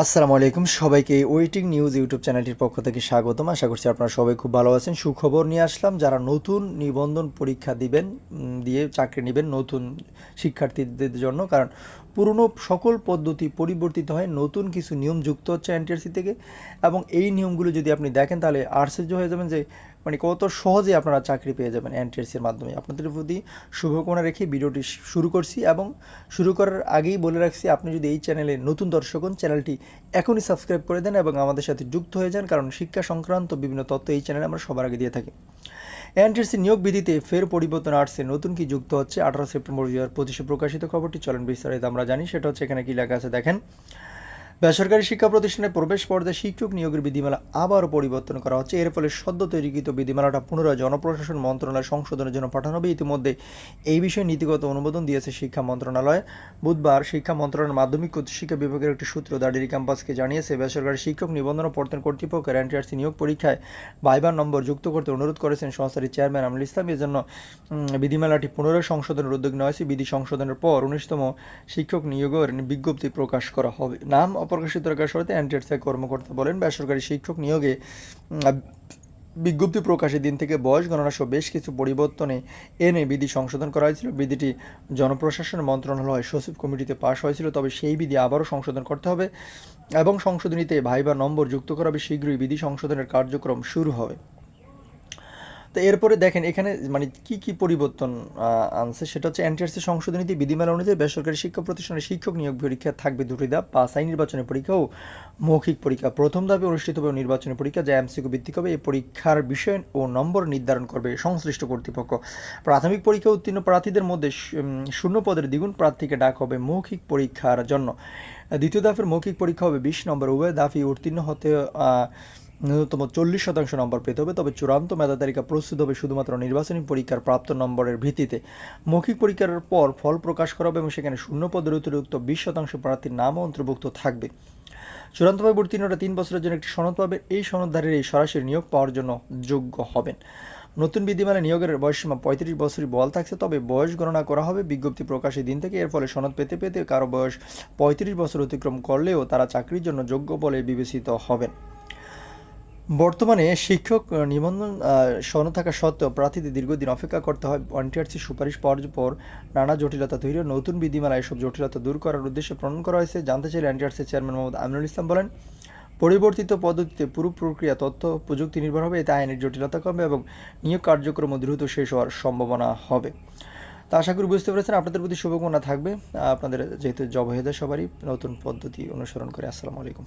আসসালামু আলাইকুম সবাইকে ওয়েটিং নিউজ ইউটিউব চ্যানেলটির পক্ষ থেকে স্বাগতম। আশা করছি আপনারা সবাই খুব ভালো আছেন। সুখবর নিয়ে আসলাম, যারা নতুন নিবন্ধন পরীক্ষা দিবেন, দিয়ে চাকরি নেবেন নতুন শিক্ষার্থীদের জন্য। কারণ পুরনো সকল পদ্ধতি পরিবর্তিত হয়, নতুন কিছু নিয়ম যুক্ত হচ্ছে এনটিআরসি থেকে। এবং এই নিয়মগুলো যদি আপনি দেখেন তাহলে আশ্চর্য হয়ে যাবেন যে মানে কত সহজে আপনারা চাকরি পেয়ে যাবেন এনটিআরসির মাধ্যমে। আপনাদের প্রতি শুভকামনা রেখে ভিডিওটি শুরু করছি, এবং শুরু করার আগেই বলে রাখছি, আপনি যদি এই চ্যানেলে নতুন দর্শক হন, চ্যানেলটি এখনই সাবস্ক্রাইব করে দেন এবং আমাদের সাথে যুক্ত হয়ে যান, কারণ শিক্ষা সংক্রান্ত বিভিন্ন তথ্য এই চ্যানেলে আমরা সবার আগে দিয়ে থাকি। এনটিআরসি নিয়োগ বিধিতে ফের পরিবর্তন আসছে, নতুন কি যুক্ত হচ্ছে 18 সেপ্টেম্বর 2025 প্রকাশিত খবরটি চলেন বিস্তারিত আমরা জানি। সেটা হচ্ছে এখানে কি লেখা আছে দেখেন। বেসরকারি শিক্ষা প্রতিষ্ঠানে প্রবেশ পর্যায়ে শিক্ষক নিয়োগের বিধিমালা আবারও পরিবর্তন করা হচ্ছে। এর ফলে সদ্য তৈরিকৃত বিধিমালাটা পুনরায় জনপ্রশাসন মন্ত্রণালয় সংশোধনের জন্য পাঠানো হবে। ইতিমধ্যে এই বিষয়ে নীতিগত অনুমোদন দিয়েছে শিক্ষা মন্ত্রণালয়। বুধবার শিক্ষা মন্ত্রণালয়ের মাধ্যমিক শিক্ষা বিভাগের একটি সূত্র দাডিরি ক্যাম্পাসকে জানিয়েছে, বেসরকারি শিক্ষক নিবন্ধন ও প্রত্যয়ন কর্তৃপক্ষের এনটিআরসি নিয়োগ পরীক্ষায় ভাইবার নম্বর যুক্ত করতে অনুরোধ করেছেন সংস্থাটির চেয়ারম্যান আমনুল ইসলাম। এজন্য বিধিমালাটি পুনরায় সংশোধনের উদ্যোগ নেওয়া হয়েছে। বিধি সংশোধনের পর 19তম শিক্ষক নিয়োগের বিজ্ঞপ্তি প্রকাশ করা হবে। নাম অপ্রকাশিত রাখার শর্তে এনটিআরসি কর্মকর্তা বলেন, বেসরকারি শিক্ষক নিয়োগে বিজ্ঞপ্তি প্রকাশের দিন থেকে বয়স গণনা সহ বেশ কিছু পরিবর্তনে এনে বিধি সংশোধন করা হয়েছিল। বিধিটি জনপ্রশাসন মন্ত্রণালয় সচিব কমিটিতে পাশ হয়েছিল, তবে সেই বিধি আবারও সংশোধন করতে হবে এবং সংশোধনীতে ভাইবা নম্বর যুক্ত করা হবে। শীঘ্রই বিধি সংশোধনের কার্যক্রম শুরু হবে। তো এরপরে দেখেন এখানে মানে কি পরিবর্তন আনছে, সেটা হচ্ছে এনটিআরসি সংশোধনীতে বিধিমালা অনুযায়ী বেসরকারি শিক্ষা প্রতিষ্ঠানের শিক্ষক নিয়োগ পরীক্ষা থাকবে দুটি ধাপ, বাছাই নির্বাচনী পরীক্ষা ও মৌখিক পরীক্ষা। প্রথম ধাপে অনুষ্ঠিত হবে নির্বাচনী পরীক্ষা, যা এমসিকিউ ভিত্তিক হবে। এই পরীক্ষার বিষয় ও নম্বর নির্ধারণ করবে সংশ্লিষ্ট কর্তৃপক্ষ। প্রাথমিক পরীক্ষা উত্তীর্ণ প্রার্থীদের মধ্যে শূন্য পদের দ্বিগুণ প্রার্থীকে ডাক হবে মৌখিক পরীক্ষার জন্য। দ্বিতীয় ধাপের মৌখিক পরীক্ষা হবে 20 নম্বর। উভয় ধাপই উত্তীর্ণ হতে ন্যূনতম 40% নম্বর পেতে হবে, তবে চূড়ান্ত মেধা তালিকা প্রস্তুত হবে শুধুমাত্র নির্বাচনী পরীক্ষার প্রাপ্ত নম্বরের ভিত্তিতে। মৌখিক পরীক্ষার পর ফল প্রকাশ করা হবে এবং সেখানে শূন্য পদের অতিরিক্ত 20% প্রার্থীর নামও অন্তর্ভুক্ত থাকবে। চূড়ান্তভাবে উত্তীর্ণরা 3 বছরের জন্য একটি সনদ পাবে। এই সনদধারীর এই সরাসরি নিয়োগ পাওয়ার জন্য যোগ্য হবেন। নতুন বিধিমালায় নিয়োগের বয়সসীমা 35 বছরই বহাল থাকছে, তবে বয়স গণনা করা হবে বিজ্ঞপ্তি প্রকাশের দিন থেকে। এর ফলে সনদ পেতে পেতে কারো বয়স 35 বছর অতিক্রম করলেও তারা চাকরির জন্য যোগ্য বলে বিবেচিত হবেন। বর্তমানে শিক্ষক নিবন্ধন সনদ থাকা সত্ত্বেও প্রার্থীদের দীর্ঘদিন অপেক্ষা করতে হয়। এনটিআরসি সুপারিশ পাওয়ার পর নানা জটিলতা তৈরি, নতুন বিধিমালা এসব জটিলতা দূর করার উদ্দেশ্যে প্রণয়ন করা হয়েছে। জানতে চাইলে এনটিআরসি চেয়ারম্যান মোহাম্মদ আমনুল ইসলাম বলেন, পরিবর্তিত পদ্ধতিতে পুরো প্রক্রিয়া তথ্য প্রযুক্তি নির্ভর হবে, এতে আইনের জটিলতা কমবে এবং নিয়োগ কার্যক্রম দ্রুত শেষ হওয়ার সম্ভাবনা হবে। তা আশা করি বুঝতে পেরেছেন। আপনাদের প্রতি শুভকামনা থাকবে, আপনাদের যেহেতু জব হয়ে যায় সবারই নতুন পদ্ধতি অনুসরণ করে। আসসালামু আলাইকুম।